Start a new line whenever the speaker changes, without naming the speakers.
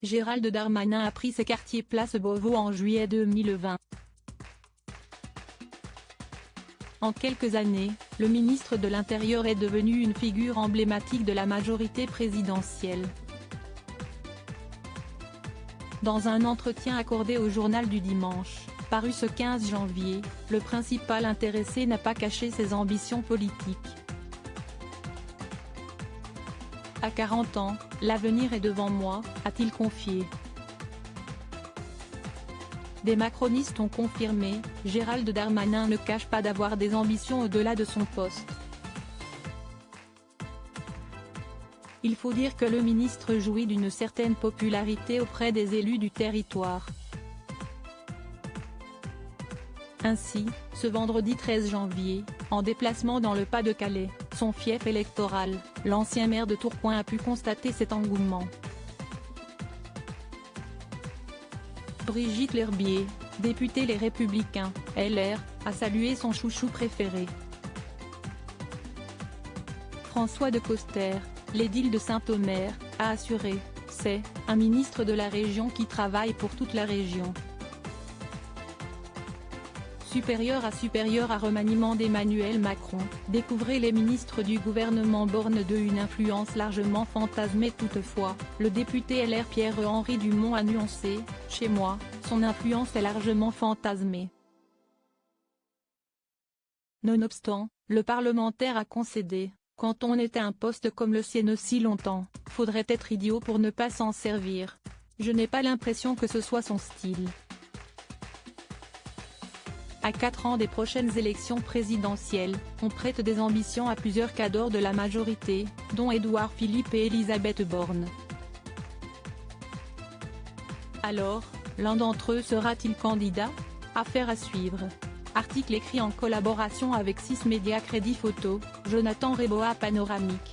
Gérald Darmanin a pris ses quartiers place Beauvau en juillet 2020. En quelques années, le ministre de l'Intérieur est devenu une figure emblématique de la majorité présidentielle. Dans un entretien accordé au Journal du Dimanche, paru ce 15 janvier, le principal intéressé n'a pas caché ses ambitions politiques. À 40 ans, l'avenir est devant moi, a-t-il confié. Des macronistes ont confirmé, Gérald Darmanin ne cache pas d'avoir des ambitions au-delà de son poste. Il faut dire que le ministre jouit d'une certaine popularité auprès des élus du territoire. Ainsi, ce vendredi 13 janvier, en déplacement dans le Pas-de-Calais, son fief électoral, l'ancien maire de Tourcoing a pu constater cet engouement. Brigitte Lherbier, députée Les Républicains, LR, a salué son chouchou préféré. François de Coster, l'édile de Saint-Omer, a assuré, c'est un ministre de la région qui travaille pour toute la région. Supérieur à remaniement d'Emmanuel Macron, découvrez les ministres du gouvernement Borne II. Une influence largement fantasmée toutefois, le député LR Pierre-Henri Dumont a nuancé, « Chez moi, son influence est largement fantasmée ». Nonobstant, le parlementaire a concédé, quand on est à un poste comme le sien aussi longtemps, faudrait être idiot pour ne pas s'en servir. Je n'ai pas l'impression que ce soit son style. À 4 ans des prochaines élections présidentielles, on prête des ambitions à plusieurs cadors de la majorité, dont Édouard Philippe et Elisabeth Borne. Alors, l'un d'entre eux sera-t-il candidat? Affaire à suivre. Article écrit en collaboration avec 6 médias Crédit Photo, Jonathan Reboa Panoramique.